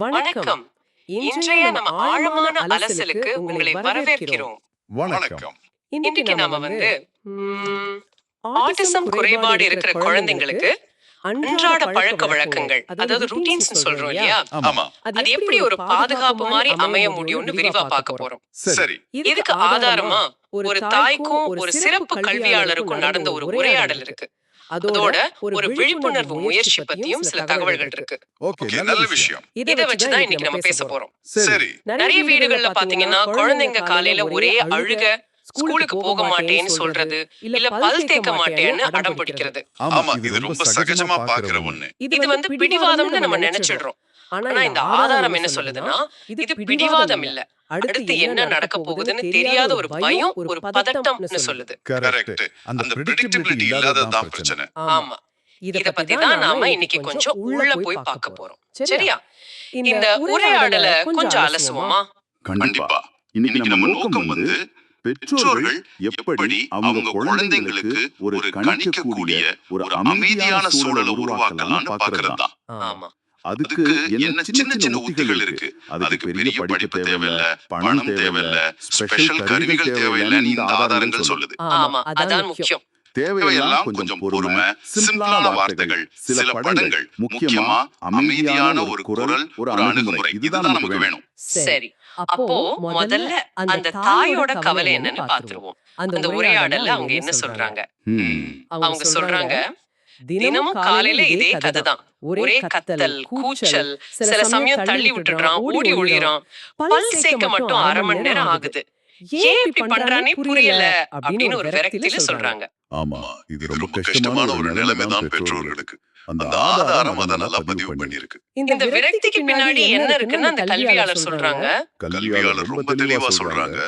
வணக்கம். இன்றைய நம்ம ஆழமான அலசலுக்கு உங்களை வரவேற்கிறோம். வணக்கம். இன்னைக்கு நாம ம், ஆட்டிசம் குறைபாடு இருக்கிற குழந்தைங்களுக்கு அன்றாட பழக்க வழக்கங்கள், அதாவது ரூட்டீன்ஸ் சொல்றோம் இல்லையா, ஆமா. அது எப்படி ஒரு பாதுகாப்பு மாதிரி அமைய முடியும்னு விரிவா பார்க்க போறோம். சரி. இதுக்கு ஆதாரமா ஒரு தாய்க்கும் ஒரு சிறப்பு கல்வியாளருக்கும் நடந்த ஒரு உரையாடல் இருக்கு. அதோட ஒரு விழிப்புணர்வு முயற்சி பத்தியும் சில தகவல்கள் இருக்கு. ஓகே, நல்ல விஷயம். இத வச்சுதான் இன்னைக்கு நம்ம பேச போறோம். சரி. நிறைய வீடுகள்ல பாத்தீங்கன்னா குழந்தைங்க காலையில ஒரே அழுக, ஸ்கூலுக்கு போக மாட்டேன்னு சொல்றது, இல்ல பல் தேய்க்க மாட்டேன்னு அடம் பிடிக்கிறது. ஆமா, இது ரொம்ப சகஜமா பாக்குற ஒண்ணு. இது பிடிவாதம்னு நம்ம நினைச்சிடுறோம். ஆனா இந்த ஆதாரம் என்ன சொல்லுதுன்னா, இது பிடிவாதம் இல்ல, அடுத்து என்ன நடக்க போகுதுன்னு தெரியாத ஒரு பயம், ஒரு பதட்டம்னு சொல்லுது. கரெக்ட். அந்த பிரெடிக்டபிலிட்டி இல்லாததான் பிரச்சனை. ஆமா, இத பத்தி தான் நாம இன்னைக்கு கொஞ்சம் உள்ள போய் பார்க்க போறோம். சரியா? இந்த உரையாடல கொஞ்சம் அலசுவோமா? கண்டிப்பா. இன்னைக்கு நம்ம நோக்கம் பெற்றோர்கள் எப்படி அவங்க குழந்தைங்களுக்கு ஒரு கணிக்கக்கூடிய ஒரு அமைதியான சூழலை உருவாக்கலாம்னு பாக்குறது தான். ஆமா, அதுக்கு என்ன சின்ன சின்ன உத்திகள் இருக்கு. அதுக்கு பெரிய படிப்பு தேவையில்ல, பணம் தேவையில்ல, ஸ்பெஷல் கருவிகள் தேவையில்லைன்னு இந்த ஆதாரங்கள் சொல்லுது. ஆமா, அதான் முக்கியம். தேவையெல்லாம் கொஞ்சம் பொறுமை, சிம்பிளான வார்த்தைகள், சில படங்கள், முக்கியமா அமைதியான ஒரு குரல், ஒரு அணுகுமுறை. இதுதான் நமக்கு வேணும். சரி, அப்போ முதல்ல அந்த தாயோட கவலை என்னன்னு பாத்துருவோம். அந்த உரையாடல்ல அவங்க என்ன சொல்றாங்க? அவங்க சொல்றாங்க, தினமும் காலையில இதே கதைதான். ஒரே கத்தல், கூச்சல், சில சமயம் தள்ளி விட்டுறான், ஓடி ஒளிறான், பல் சேர்க்க மட்டும் 1/2 மணி நேரம் ஆகுது. ஏன் இப்படி பண்றானே புரியல அப்படின்னு ஒரு விரக்தியில சொல்றாங்க. ஆமா, இது ரொம்ப கஷ்டமான ஒரு நிலைமை தான் பெற்றோர்களுக்கு. அந்த ஆதாரம் அத நல்லா பதிவு பண்ணிருக்கு. இந்த விரக்திக்கு பின்னாடி என்ன இருக்குன்னு அந்த கல்வியாளர் சொல்றாங்க. கல்வியாளர் ரொம்ப தெளிவா சொல்றாங்க,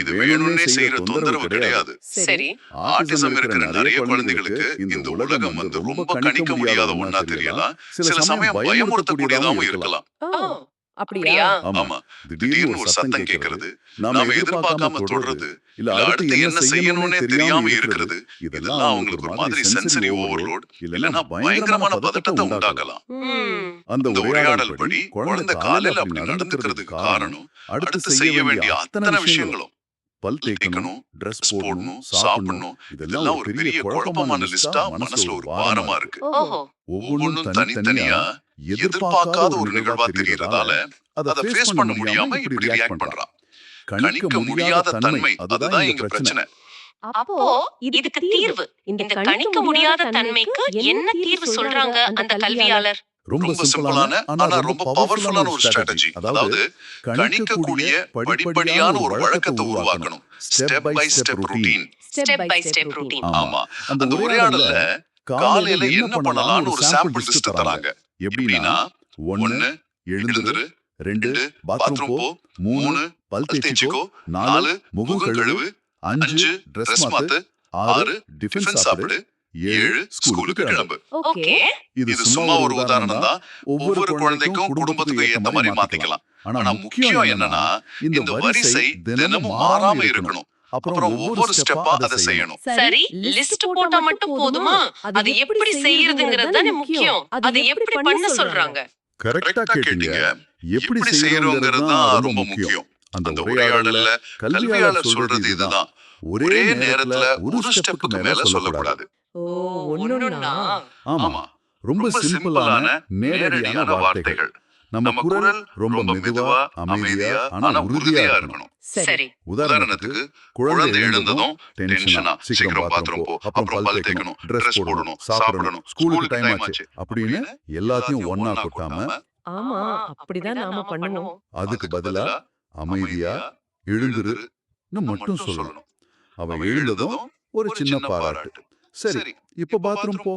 இது வேணும்னே செய்யற தொந்தரவு கிடையாது. சரி, ஆட்டிசம் இருக்கிற நிறைய குழந்தைகளுக்கு இந்த உலகம் ரொம்ப கணிக்க முடியாத ஒண்ணா தெரியலாம். சில சமயம் பயமுறுத்தக்கூடியதாகவும் இருக்கலாம். அப்படியா? ஆமா, திடீர்னு ஒரு சத்தம் கேட்கறது, நாம எதிர்பார்க்காம தொடர்றது, இல்ல அடுத்து என்ன செய்யணும்னே தெரியாம இருக்கிறது, இதெல்லாம் அவங்களுக்கு ஒரு மாதிரி சென்சரி ஓவர்லோட், இல்லன்னா பயங்கரமான பதட்டத்தை உண்டாக்கலாம். அந்த உரையாடல் படி குழந்தை காலையில அப்படி நடந்துக்கிறதுக்கு காரணம், அடுத்து செய்ய வேண்டிய அத்தனை விஷயங்களும், பல் தேய்க்கணும், ட்ரெஸ் போடணும், சாப்பிடணும், இதெல்லாம் ஒரு பெரிய குழப்பமான லிஸ்டா மனசுல ஒரு பாரமா இருக்கு. ஒவ்வொன்றும் தனித்தனியா எதிர்பார்க்காத ஒரு நிகழ்வா தெரியறதால அதை ஃபேஸ் பண்ண முடியாம இப்படி ரியாக்ட் பண்றான். கணிக்க முடியாத தன்மை, அதுதான் இங்க பிரச்சனை. அப்போ இதுக்கு தீர்வு, இந்த கணிக்க முடியாத தன்மைக்கு என்ன தீர்வு சொல்றாங்க அந்த கல்வியாளர்? ரொம்ப சிம்பிளான ஆனா ரொம்ப பவர்ஃபுல்லான ஒரு ஸ்ட்ராட்டஜி. அதாவது கணிக்கக்கூடிய படிப்படியான ஒரு வழக்கத்தை உருவாக்கணும். Step by step routine. Step by step routine. ஆமா, அந்த உரையாடல்ல காலையில என்ன பண்ணலாம்னு ஒரு சாம்பிள் லிஸ்ட் தராங்க. எப்படின்னா, 1 எழுந்திரு, 2 பாத்ரூம் போ, 3 பல் தேய்ச்சிக்கோ, 4 முகம் கழுவு, 5 ட்ரெஸ் மாத்து, 6 டிஃபன் சாப்பிடு, 7 ஸ்கூலுக்கு கிளம்பு. ஓகே, இது சும்மா ஒரு உதாரணம் தான். ஒவ்வொரு குழந்தைக்கும் குடும்பத்துக்கு ஏத்த மாதிரி மாத்திக்கலாம். ஆனா முக்கியம் என்னன்னா, இந்த வரிசை தினமும் மாறாம இருக்கணும். அப்புறம் ஒவ்வொரு ஸ்டெப்பா அதை செய்யணும். சரி, லிஸ்ட் போட்டா மட்டும் போதுமா? அது எப்படி செய்யறதுங்கிறது தானே முக்கியம். அது எப்படி பண்ண சொல்றாங்க? கரெக்டா கேட்டீங்க. எப்படி செய்யறோங்கிறது தான் ரொம்ப முக்கியம். அந்த உரையாடல்ல கல்வியாளர் சொல்றது இதுதான். ஒரே நேரத்துல ஒரு ஸ்டெப்புக்கு மேல சொல்லக்கூடாது. ஒண்ணுன்னா? ஆமா, ரொம்ப சிம்பிளான நேரடியான வார்த்தைகள். நம்ம குரல் ரொம்ப மெதுவா, அமைதியா, ஆனா உறுதியா இருக்கணும். சரி, உதாரணத்துக்கு, குழந்தை எழுந்ததும் டென்ஷனா, சீக்கிரம் பாத்ரூம் போ, அப்புறம் பல் தேய்க்கணும், ட்ரெஸ் போடணும், சாப்பிடணும், ஸ்கூலுக்கு டைம் ஆச்சு அப்படின்னு எல்லாத்தையும் ஒண்ணா கொட்டாம, ஆமா அப்படிதான் நாம பண்ணுவோம். அதுக்கு பதிலா அமைதியா எழுந்திருன்னு மட்டும் சொல்லணும். அவ எழுந்ததும் ஒரு சின்ன பாராட்டு. சரி, இப்போ பாத்ரூம் போ.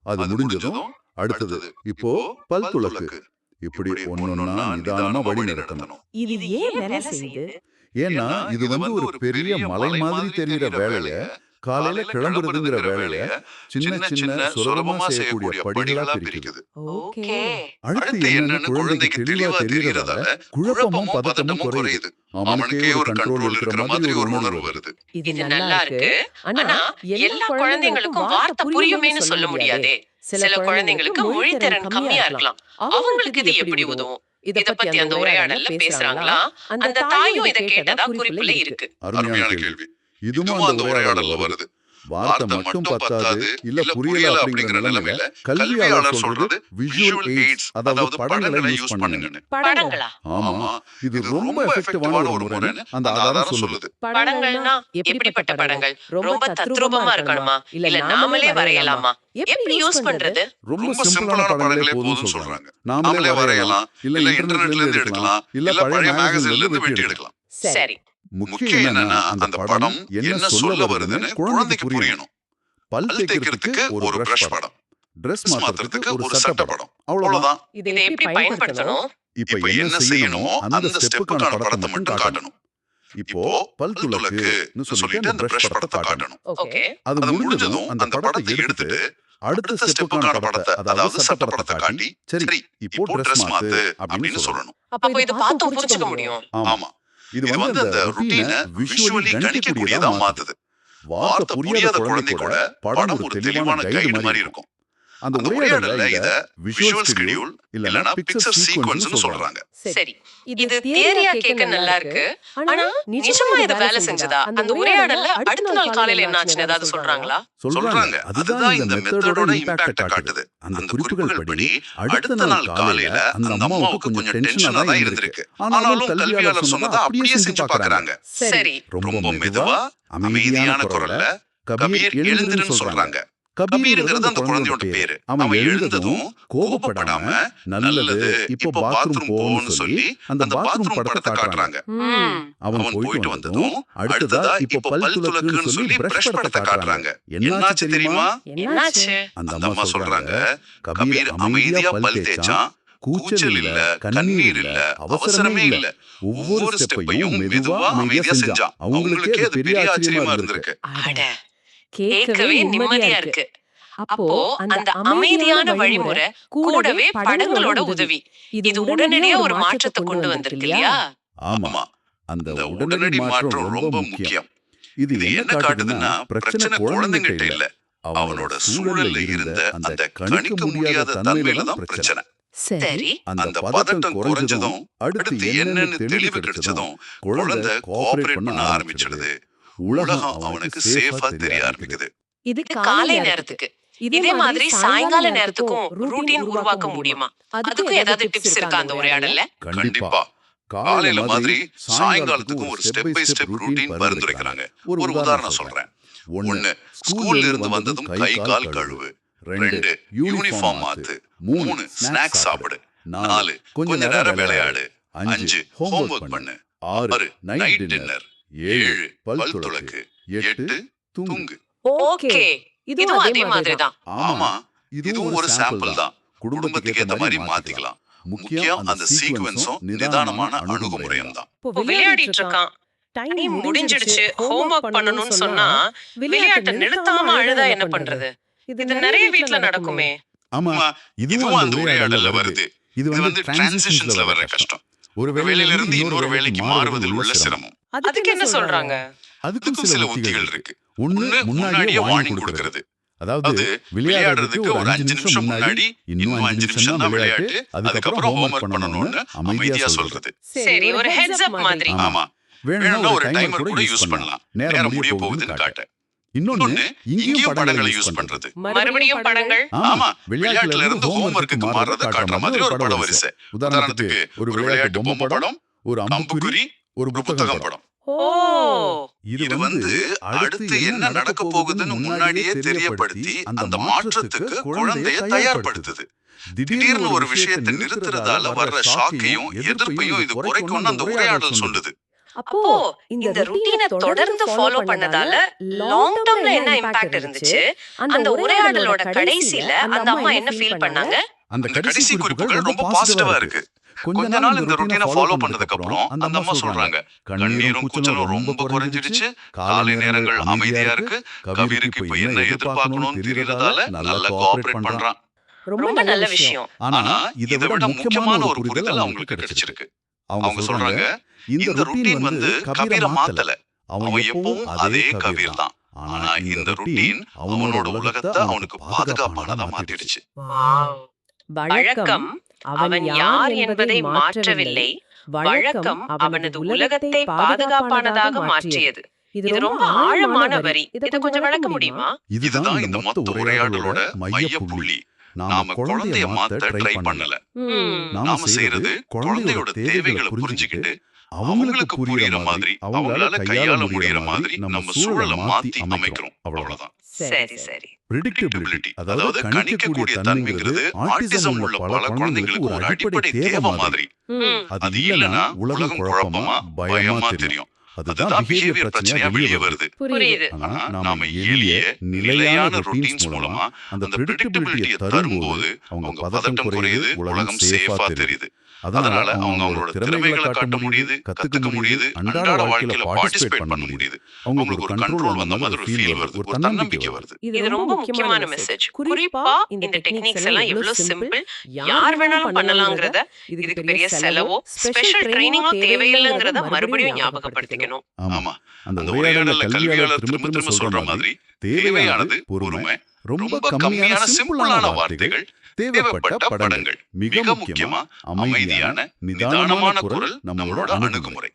அது முடிஞ்சதும் அடுத்தது, இப்போ பல் துலக்கு. இப்படி ஒன்னொன்னா நிதானமா வழி நடத்தணும். இது ஏன் வேலை செய்யுது? ஏன்னா இது ஒரு பெரிய மலை மாதிரி தெரிகிற வேலைய, காலையில கிளம்புறதுங்கிற வேலைய சின்ன சின்ன சுலபமா செய்யக்கூடிய படிகளா பிரிக்குது. ஓகே, அடுத்து என்னன்னு குழந்தைக்கு தெளிவா தெரியறதால குழப்பமும் பதட்டமும் குறையுது. அவனுக்கே ஒரு கண்ட்ரோல் இருக்கிற மாதிரி ஒரு உணர்வு வருது. இது நல்லா இருக்கு. ஆனா எல்லா குழந்தைகளுக்கும் வார்த்தை புரியுமேன்னு சொல்ல முடியாதே. சில குழந்தைகளுக்கு மொழி திறன் கம்மியா இருக்கலாம். அவங்களுக்கு இது எப்படி உதவும்? இத பத்தி அந்த உரையாடல்ல பேசுறாங்களா? அந்த தாயும் இத கேட்டதா குறிப்புல இருக்கு. அருமையான கேள்வி. இதுவும் அந்த உரையாடல்ல வருது. வார்த்தை மட்டும் பத்தாது, இல்ல புரியல அப்படிங்கிற நிலைமையில கல்வியாளர் சொல்றது விஷுவல் எய்ட்ஸ், அதாவது படங்களை யூஸ் பண்ணுங்கன்னு. படங்களா? ஆமா, இது ரொம்ப எஃபெக்டிவான ஒரு முறைன்னு அந்த ஆதாரம் சொல்லுது. படங்கள்னா எப்படிப்பட்ட படங்கள்? ரொம்ப தத்ரூபமா இருக்கணுமா? இல்ல நாமளே வரையலாமா? எப்படி யூஸ் பண்றது? ரொம்ப சிம்பிளான படங்களே போதும்னு சொல்றாங்க. நாமளே வரையலாம், இல்ல இன்டர்நெட்ல இருந்து எடுக்கலாம், இல்ல பழைய மேகசின்ல இருந்து வெட்டி எடுக்கலாம். சரி. முக்கியம் என்னன்னா அந்த படம் என்ன சொல்ல வருதுன்னு குழந்தைக்கு புரியணும். பல் தேய்க்கிறதுக்கு ஒரு பிரஷ் படம், Dress மாத்துறதுக்கு ஒரு சட்டை படம், அவ்வளவுதான். இதை எப்படி பயன்படுத்தணும்? இப்ப என்ன செய்யணுமோ அந்த ஸ்டெப்புக்கான படத்தை மட்டும் காட்டணும். இப்போ பல் துலக்குன்னு சொல்லிட்டு அந்த பிரஷ் படத்தை காட்டணும். ஓகே. அது முடிஞ்சதும் அந்த படத்தை எடுத்துட்டு அடுத்த ஸ்டெப்புக்கான படத்தை, அதாவது சட்டை படத்தை காட்டி, சரி இப்போ Dress மாத்து அப்படின்னு சொல்லணும். அப்ப இத பார்த்து புரிஞ்சுக்க முடியும். ஆமா, இது வந்து அந்த ருட்டீனை விஷுவலி கணிக்கக்கூடியதா மாத்துது. வார்த்தை புரியாத குழந்தை கூட படம் ஒரு தெளிவான கைடு மாதிரி இருக்கும். அந்த உரையாடல்ல இத விஷுவல் ஸ்கெடியூல் இல்லனா பிக்சர் சீக்வென்ஸ்னு சொல்றாங்க. சரி. இது தியரியா கேட்க நல்லா இருக்கு. ஆனா நிஜமா இது வேலை செஞ்சதா? அந்த உரையாடல்ல அடுத்த நாள் காலையில என்ன ஆச்சுன்னு ஏதாவது சொல்றாங்களா? சொல்றாங்க. அதுதான் இந்த மெத்தடோட இம்பாக்ட் காட்டுது. அந்த குறிப்புகள் படி அடுத்த நாள் காலையில அந்த அம்மாவுக்கு கொஞ்சம் டென்ஷனா தான் இருந்திருக்கு. ஆனாலும் கல்வியாளர் சொன்னதை அப்படியே செஞ்சு பார்க்கறாங்க. சரி. ரொம்ப மெதுவா அமைதியான குரல்ல கபீர் எழுந்திருன்னு சொல்றாங்க. கபீர்ங்கிறது அந்த குழந்தையோட பேரு. அவன் எழுந்ததும் கோபப்படாம நல்லது இப்போ பாத்ரூம் போன்னு சொல்லி அந்த பாத்ரூம் படத்தை காட்டுறாங்க. அவன் போயிட்டு வந்ததும் அடுத்ததா இப்போ பல் துலக்குன்னு சொல்லி பிரஷ் படத்தை காட்டுறாங்க. என்னாச்சு தெரியுமா? என்னாச்சு? அந்த அம்மா சொல்றாங்க, கபீர் அமைதியா பல் தேய்ச்சான். கூச்சல் இல்ல, கண்ணீர் இல்ல, அவசரமே இல்ல. ஒவ்வொரு ஸ்டெப்பையும் மெதுவா அமைதியா செஞ்சான். அவங்களுக்கே அது பெரிய ஆச்சரியமா இருந்திருக்கு. அட, கேட்கவே நிம்மதியா இருக்கு. அப்போ அந்த அமைதியான வழிமுறை கூடவே படங்களோட உதவி, இது உடனடியே ஒரு மாற்றத்தை கொண்டு வந்திருக்கு இல்லையா? ஆமா, அந்த உடனடி மாற்றம் ரொம்ப முக்கியம். இது என்ன காட்டுதுன்னா, பிரச்சனை குழந்தைகிட்ட இல்ல, அவனோட சூழல்ல இருந்த அந்த கணிக்க முடியாத தன்மையில தான் பிரச்சனை. சரி. அந்த பதட்டம் குறைஞ்சதும் அடுத்து என்னன்னு தெளிவு கிடைச்சதும் குழந்தை கோஆபரேட் பண்ண ஆரம்பிச்சிடுது. உலகம் அவனுக்கு சேஃபா தெரிய ஆரம்பிக்குது. இது காலை நேரத்துக்கு. இதே மாதிரி சாயங்கால நேரத்துக்கும் ரூட்டீன் உருவாக்க முடியுமா? அதுக்கு ஏதாவது டிப்ஸ் இருக்கா அந்த உரையாடல்ல? கண்டிப்பா. காலையில மாதிரி சாயங்காலத்துக்கும் ஒரு ஸ்டெப் பை ஸ்டெப் ரூட்டீன் பரிந்துரைக்கிறாங்க. ஒரு உதாரணம் சொல்றேன். 1, ஸ்கூல்ல இருந்து வந்ததும் கை கால் கழுவு. 2, யூனிஃபார்ம் மாத்து. 3, ஸ்நாக்ஸ் சாப்பிடு. 4, கொஞ்ச நேரம் விளையாடு. 5, ஹோம்வொர்க் பண்ணு. 6, நைட் டின்னர். 7, பல் துலக்கு. 8, தூங்கு. ஓகே. இதுவும் அதே மாதிரி தான். ஆமா, இதுவும் ஒரு சாம்பிள் தான். குடும்பத்துக்கு ஏத்த மாதிரி மாத்திக்கலாம். முக்கியம் அந்த சீக்வென்ஸும் நிதானமான அணுகுமுறையும் தான். விளையாடிட்டு இருக்கான், டைம் முடிஞ்சிடுச்சு, ஹோம்வொர்க் பண்ணணும்னு சொன்னா விளையாட்டை நிறுத்தாம அழுதா என்ன பண்றது? இது நிறைய வீட்ல நடக்குமே. ஆமா, இதுவும் அந்த உரையாடல்ல வருது. இது வந்து டிரான்சிஷன்ஸ்ல வர கஷ்டம். ஒரு வேலையில இருந்து இன்னொரு வேலைக்கு மாறுவதில் உள்ள சிரமம். அதுக்கு என்ன சொல்றாங்க? அதுக்கும் சில உத்திகள் இருக்கு. ஒண்ணு, முன்னாடியே வார்னிங் கொடுக்கிறது. அதாவது விளையாடுறதுக்கு ஒரு 5 நிமிஷம் முன்னாடி இன்னும் 5 நிமிஷம் தான் விளையாட்டு, அதுக்கப்புறம் ஹோம்வொர்க் பண்ணணும்னு அமைதியா சொல்றது. சரி, ஒரு ஹெட்ஸ் அப் மாதிரி. ஆமா, வேணும்னா ஒரு டைமர் கூட யூஸ் பண்ணலாம், நேரம் முடிய போகுதுன்னு காட்ட. இன்னொன்னு, இங்கேயும் படங்களை யூஸ் பண்றது. மறுபடியும் படங்கள். ஆமா, விளையாட்டுல இருந்து ஹோம்வொர்க்குக்கு மாறத காட்டுற மாதிரி ஒரு பட வரிசை. உதாரணத்துக்கு ஒரு விளையாட்டு பொம்மை படம், ஒரு அம்புக்குறி, ஒரு புத்தகம் படம். ஓ, இது வந்து அடுத்து என்ன நடக்க போகுதுன்னு முன்னாடியே தெரியப்படுத்தி அந்த மாற்றத்துக்கு குழந்தையை தயார்படுத்துது. திடீர்னு ஒரு விஷயத்தை நிறுத்துறதால வர்ற ஷாக்கையும் எதிர்ப்பையும் இது குறைக்கும்னு அந்த உரையாடல் சொல்லுது. அப்போ இந்த ரூட்டீனை தொடர்ந்து ஃபாலோ பண்ணதால லாங் டர்ம்ல என்ன இம்பாக்ட் இருந்துச்சு? அந்த உரையாடலோட கடைசில அந்த அம்மா என்ன ஃபீல் பண்ணாங்க? அந்த கடைசி குறிப்புகள் ரொம்ப பாசிட்டிவா இருக்கு. கொஞ்ச நாள் இந்த ரூட்டீனை ஃபாலோ பண்ணதுக்கு அப்புறம் அந்த அம்மா சொல்றாங்க, கண்ணீரும் கூச்சலும் ரொம்ப குறைஞ்சிடுச்சு, காலை நேரங்கள் அமைதியா இருக்கு, கபீருக்கு இப்ப என்ன எதிர்பார்க்கணும்னு தெரியறதால நல்லா கோஆபரேட் பண்றான். ரொம்ப நல்ல விஷயம். ஆனா இதை விட முக்கியமான ஒரு புரிதல் அவங்களுக்கு கிடைச்சிருக்கு. அவங்க சொல்றாங்க, இந்த ரூட்டீன் வந்து கபீரை மாத்தல, அவன் எப்பவும் அதே கபீர் தான். ஆனா இந்த ரூட்டீன் அவனோட உலகத்தை அவனுக்கு பாதுகாப்பானதா மாத்திடுச்சு. வழக்கம், அவன் யார் என்பதை மாற்றவில்லை, வழக்கம் அவனது உலகத்தை பாதுகாப்பானதாக மாற்றியது. இது ரொம்ப ஆழமான வரி. இதை கொஞ்சம் விளக்க முடியுமா? இதுதான் இந்த மொத்த உரையாடலோட மைய புள்ளி. நாம குழந்தைய மாத்த ட்ரை பண்ணல. நாம செய்யறது குழந்தையோட தேவைகளை புரிஞ்சுக்கிட்டு அவங்களுக்கு புரியுற மாதிரி, அவங்களால கையாள முடியற மாதிரி நம்ம சூழலை மாத்தி அமைக்கிறோம். அவ்வளவுதான். சரி சரி. பிரெடிக்டபிலிட்டி, அதாவது கணிக்கக்கூடிய தன்மைங்கிறது ஆட்டிசம் உள்ள பல குழந்தைகளுக்கு ஒரு அடிப்படை தேவை மாதிரி. அது இல்லைன்னா உலகம் குழப்பமா பயமா தெரியும். அதுதான் பிஹேவியர் பிரச்சனையா வெளியே வருது. புரியுது. ஆனா நாம எளிய நிலையான ரொட்டீன்ஸ் மூலமா அந்த பிரெடிக்டபிலிட்டியை தரும்போது அவங்க பதட்டம் குறையுது, உலகம் சேஃபா தெரியுது. அதனால அவங்க அவங்களோட திறமைகளை காட்ட முடியுது, கத்துக்க முடியுது, அன்றாட வாழ்க்கையில பார்ட்டிசிபேட் பண்ண முடியுது. அவங்களுக்கு ஒரு கண்ட்ரோல் வந்த மாதிரி ஒரு ஃபீல் வருது, ஒரு தன்னம்பிக்கை வருது. இது ரொம்ப முக்கியமான மெசேஜ். குறிப்பா இந்த டெக்னிக்ஸ் எல்லாம் எவ்வளவு சிம்பிள், யார் வேணாலும் பண்ணலாம்ங்கறத, இதுக்கு பெரிய செலவோ ஸ்பெஷல் ட்ரைனிங்கோ தேவையில்லைங்கறத மறுபடியும் ஞாபகப்படுத்திக்கணும். ஆமா, அந்த உரையாடல்ல கல்வியாளர் திரும்ப திரும்ப சொல்ற மாதிரி தேவையானது பொறுமை, ரொம்ப கம்மியான சிம்பிளான வார்த்தைகள், தேவைப்பட்ட படங்கள், மிக முக்கியமா அமைதியான நிதானமான குரல் நம்மளோட அணுகுமுறை.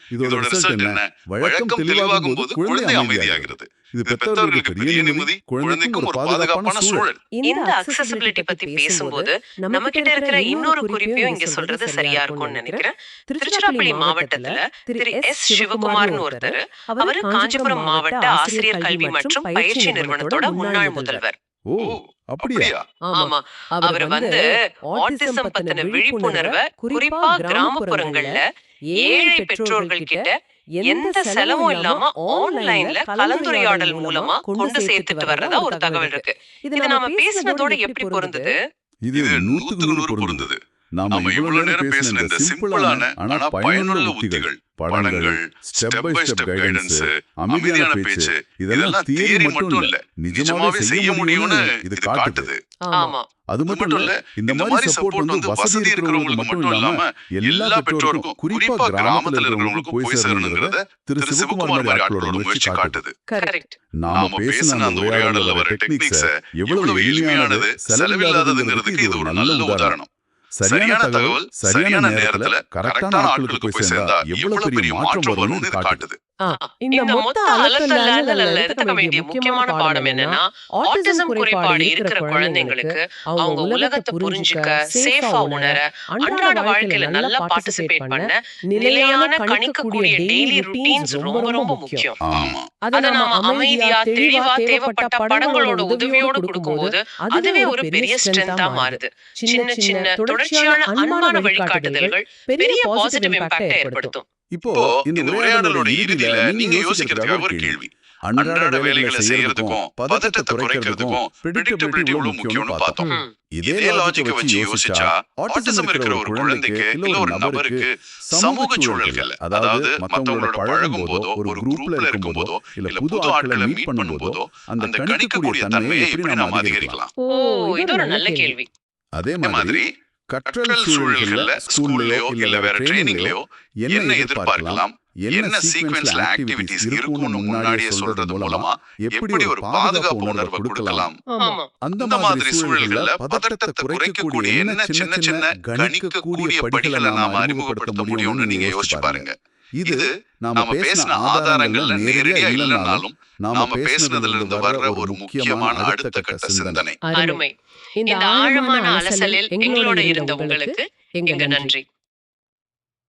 இதோட ரிசல்ட் என்ன? வழக்கம் தெளிவாகும் போது குழந்தை அமைதியாகிறது. இது பெற்றோர்களுக்கு பெரிய நிம்மதி, குழந்தைக்கும் ஒரு பாதுகாப்பான சூழல். இந்த அக்சஸிபிலிட்டி பத்தி பேசும்போது நம்ம கிட்ட இருக்கிற இன்னொரு குறிப்பையும் இங்க சொல்றது சரியா இருக்கும்னு நினைக்கிறேன். திருச்சிராப்பள்ளி மாவட்டத்துல திரு எஸ் சிவகுமார்னு ஒருத்தர், அவரு காஞ்சிபுரம் மாவட்ட ஆசிரியர் கல்வி மற்றும் பயிற்சி நிறுவனத்தோட முன்னாள் முதல்வர். ஓ, அப்படியா? ஆமா, அவர் ஆட்டிசம் பத்தின விழிப்புணர்வை குறிப்பா கிராமப்புறங்கள்ல ஏழை பெற்றோர்கள் கிட்ட எந்த செலவும் இல்லாம ஆன்லைன்ல கலந்துரையாடல் மூலமா கொண்டு சேர்த்துட்டு வர்றதா ஒரு தகவல் இருக்கு. இது நாம பேசினதோட எப்படி பொருந்தது? இது 100க்கு 100 பொருந்தது. நாம இவ்வளவு நேரம் பேசின இந்த சிம்பிளான ஆனா பயனுள்ள உத்திகள், படங்கள், ஸ்டெப் பை ஸ்டெப் கைடன்ஸ், அமைதியான பேச்சு, இதெல்லாம் தியரி மட்டும் இல்ல, நிஜமாவே செய்ய முடியும்னு இது காட்டுது. ஆமா, அது மட்டும் இல்ல, இந்த மாதிரி சப்போர்ட் வசதி இருக்கிறவங்களுக்கு மட்டும் இல்லாம எல்லா பெற்றோருக்கும், குறிப்பா கிராமத்துல இருக்கிறவங்களுக்கு போய் சேரணுங்கிறத திரு சிவகுமார் மாதிரி ஆட்களோட முயற்சி காட்டுது. கரெக்ட். நாம பேசின அந்த உரையாடல்ல வர டெக்னிக்ஸ் எவ்வளவு எளிமையானது, செலவில்லாததுங்கிறதுக்கு இது ஒரு நல்ல உதாரணம். சரியான தகவல் சரியான நேரத்துல கரெக்டான ஆட்களுக்கு போய் சேர்ந்தா எவ்வளவு பெரிய மாற்றம் வரும்னு இது காட்டுது. இந்த மொத்த அலட்டல்ல எடுத்துக்க வேண்டிய முக்கியமான பாடம் என்னன்னா, ஆட்டிசம் குறைபாடு இருக்கிற குழந்தைங்களுக்கு அவங்க உலகத்தை புரிஞ்சுக்க, சேஃபா உணர, அன்றாட வாழ்க்கையில நல்லா பார்ட்டிசிபேட் பண்ண நிலையான கணிக்கக்கூடிய டெய்லி ருட்டீன்ஸ் ரொம்ப ரொம்ப முக்கியம். அத நாம அமைதியா தெளிவா தேவைப்பட்ட படங்களோட உதவியோடு கொடுக்கும்போது அதுவே ஒரு பெரிய ஸ்ட்ரென்த்தா மாறுது. சின்ன சின்ன தொடர்ச்சியான அன்பான வழிகாட்டுதல்கள் பெரிய பாசிட்டிவ் இம்பாக்டை ஏற்படுத்தும். இப்போ இந்த உரையாடலோட இறுதியில நீங்க யோசிக்கிறதுக்காக ஒரு கேள்வி. அன்றாட வேலைகளை செய்யறதுக்கும் பதட்டத்தை குறைக்கிறதுக்கும் பிரெடிக்டபிலிட்டி எவ்வளவு முக்கியம்னு பார்த்தோம். இதே லாஜிக்கை வச்சு யோசிச்சா ஆட்டிசம் இருக்கிற ஒரு குழந்தைக்கு இல்ல ஒரு நபருக்கு சமூக சூழல்கள், அதாவது மத்தவங்களோட பழகும் போதோ, ஒரு குரூப்ல இருக்கும் போதோ, இல்ல புது ஆட்களை மீட் பண்ணும் போதோ அந்த கணிக்கக்கூடிய தன்மையை எப்படி நாம அதிகரிக்கலாம்? ஓ, இது ஒரு நல்ல கேள்வி. அதே மாதிரி கற்றல் சூழல்கள்ல, ஸ்கூல்லயோ இல்ல வேற ட்ரைனிங்லயோ என்ன எதிர்பார்க்கலாம், என்ன சீக்வென்ஸ்ல ஆக்டிவிட்டிஸ் இருக்கும்னு முன்னாடியே சொல்றது மூலமா எப்படி ஒரு பாதுகாப்பு உணர்வை கொடுக்கலாம். அந்த மாதிரி சூழல்கள்ல பதட்டத்தை குறைக்கக்கூடிய என்ன சின்ன சின்ன கணிக்கக்கூடிய படிகளை நாம அறிமுகப்படுத்த முடியும்னு நீங்க யோசிச்சு பாருங்க. இது நாம பேசின ஆதாரங்கள்ல நேரடியா இல்லைனாலும் நாம பேசினதுல இருந்து வர்ற ஒரு முக்கியமான அடுத்த கட்ட சிந்தனை. அருமை. இந்த ஆழமான அலசலில் எங்களோட இருந்த உங்களுக்கு எங்க நன்றி.